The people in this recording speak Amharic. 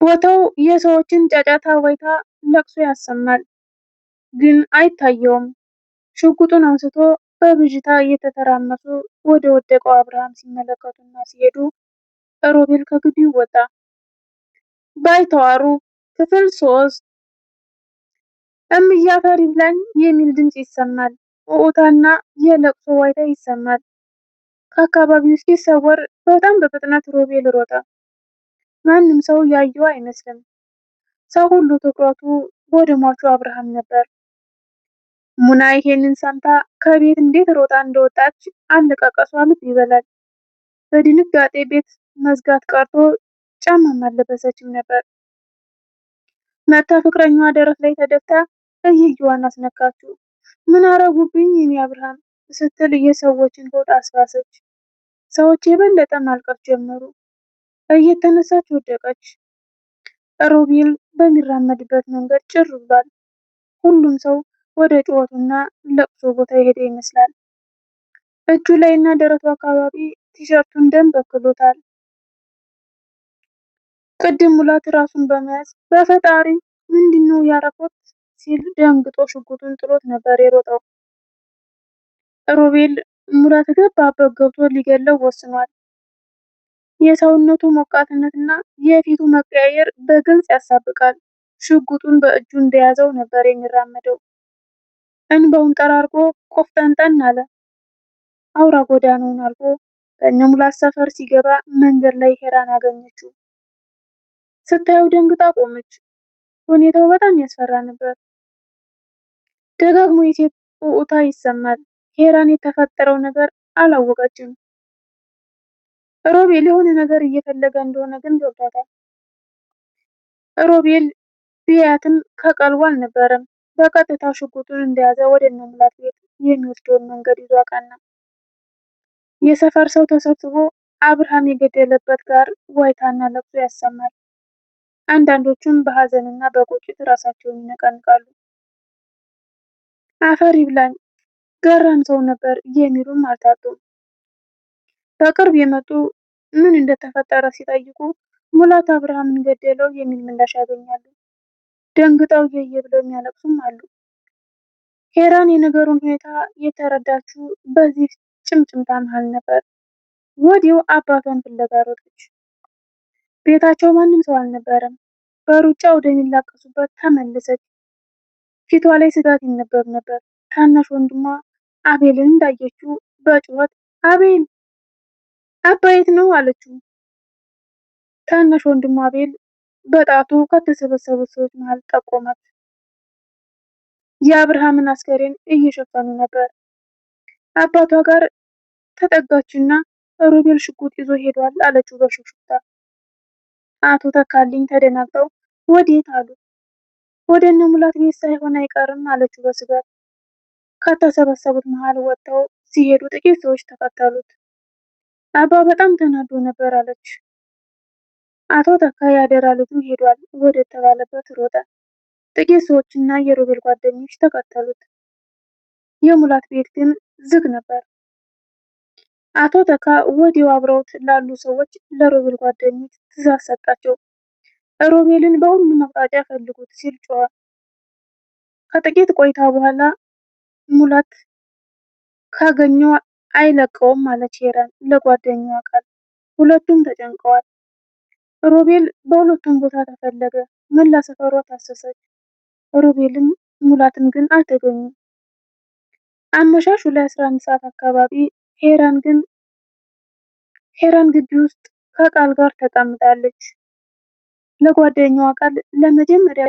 ቦታው የሰዎችን ጫጫታ፣ ዋይታ፣ ለቅሶ ያሰማል፣ ግን አይታየውም። ሽጉጡን አንስቶ በብዥታ እየተተራመሱ ወደ ወደቀው አብርሃም ሲመለከቱና ሲሄዱ ሮቤል ከግቢው ወጣ። ባይተዋሩ ክፍል 3 እምዬ አፈር ይብላኝ የሚል ድምፅ ይሰማል። ኡኡታና የለቅሶ ዋይታ ይሰማል። ከአካባቢው ሲሰወር በጣም በፍጥነት ሮቤል ሮጠ። ማንም ሰው ያየው አይመስልም። ሰው ሁሉ ትኩረቱ ወደ ሟቹ አብርሃም ነበር። ሙና ይሄንን ሰምታ ከቤት እንዴት ሮጣ እንደወጣች አለቃቀሷ ልብ ይበላል። በድንጋጤ ቤት መዝጋት ቀርቶ ጫማም አልለበሰችም ነበር። መታ ፍቅረኛዋ ደረት ላይ ተደፍታ እየየዋን አስነካችው። ምን አረጉብኝ የኔ አብርሃም ስትል የሰዎችን ሆድ አስባሰች። ሰዎች የበለጠ ማልቀስ ጀመሩ። እየተነሳች ወደቀች። ሮቤል በሚራመድበት መንገድ ጭር ብሏል። ሁሉም ሰው ወደ ጩኸቱና ለቅሶ ቦታ የሄደ ይመስላል። እጁ ላይ እና ደረቱ አካባቢ ቲሸርቱን ደም በክሎታል። ቅድም ሙላት ራሱን በመያዝ በፈጣሪ ምንድነው ያረኩት ሲል ደንግጦ ሽጉጡን ጥሎት ነበር የሮጠው። ሮቤል ሙላት ገባበት ገብቶ ሊገለው ወስኗል። የሰውነቱ ሞቃትነትና የፊቱ መቀያየር በግልጽ ያሳብቃል። ሽጉጡን በእጁ እንደያዘው ነበር የሚራመደው። እንባውን ጠራርጎ ቆፍጠንጠን አለ። አውራ ጎዳናውን አልፎ በእነ ሙላት ሰፈር ሲገባ መንገድ ላይ ሄራን አገኘችው። ስታየው ደንግጣ ቆመች። ሁኔታው በጣም ያስፈራ ነበር። ደጋግሞ የሴት ኡኡታ ይሰማል። ሄራን የተፈጠረው ነገር አላወቀችም። ሮቤል የሆነ ነገር እየፈለገ እንደሆነ ግን ገብቷታል። ሮቤል ቢያትም ከቀልቡ አልነበረም። በቀጥታ ሽጉጡን እንደያዘ ወደ እነ ሙላት ቤት የሚወስደውን መንገድ ይዞ አቀና። የሰፈር ሰው ተሰብስቦ አብርሃም የገደለበት ጋር ዋይታና ለቅሶ ያሰማል። አንዳንዶቹም በሀዘንና በቁጭት ራሳቸውን ይነቀንቃሉ። አፈር ይብላኝ ገራም ሰው ነበር የሚሉም አልታጡም። በቅርብ የመጡ ምን እንደተፈጠረ ሲጠይቁ ሙላት አብርሃምን ገደለው የሚል ምላሽ ያገኛሉ። ደንግጠው የየ ብለው የሚያለቅሱም አሉ። ሄራን የነገሩን ሁኔታ የተረዳችው በዚህ ጭምጭምታ መሃል ነበር። ወዲያው አባቷን ፍለጋ ሮጠች። ቤታቸው ማንም ሰው አልነበረም። በሩጫ ወደሚላቀሱበት ተመለሰች። ፊቷ ላይ ስጋት ይነበብ ነበር። ታናሽ ወንድሟ አቤልን እንዳየችው በጩኸት አቤል አባ የት ነው አለችው። ታናሽ ወንድሟ አቤል በጣቱ ከተሰበሰቡት ሰዎች መሃል ጠቆማት። የአብርሃምን አስከሬን እየሸፈኑ ነበር። አባቷ ጋር ተጠጋችና ሮቤል ሽጉጥ ይዞ ሄዷል አለችው በሹክሹክታ። አቶ ተካልኝ ተደናግጠው ወዴት አሉ። ወደ እነ ሙላት ቤት ሳይሆን አይቀርም አለችው በስጋት። ከተሰበሰቡት መሃል ወጥተው ሲሄዱ ጥቂት ሰዎች ተከተሉት። አባ በጣም ተናዶ ነበር አለች። አቶ ተካ ያደራ ልጁ ሄዷል ወደ ተባለበት ሮጠ። ጥቂት ሰዎችና የሮቤል ጓደኞች ተከተሉት። የሙላት ቤት ግን ዝግ ነበር። አቶ ተካ ወዲያው አብረውት ላሉ ሰዎች ለሮቤል ጓደኞች ትዕዛዝ ሰጣቸው። ሮቤልን በሁሉም አቅጣጫ ፈልጉት ሲል ጮኸ። ከጥቂት ቆይታ በኋላ ሙላት ካገኘው አይለቀውም አለች ሄራን ለጓደኛዋ ቃል። ሁለቱም ተጨንቀዋል። ሮቤል በሁለቱም ቦታ ተፈለገ። መላ ሰፈሯ ታሰሰች። ሮቤልም ሙላትም ግን አልተገኙም። አመሻሹ ላይ 11 ሰዓት አካባቢ ሄራን ግቢ ውስጥ ከቃል ጋር ተቀምጣለች። ለጓደኛዋ ቃል ለመጀመሪያ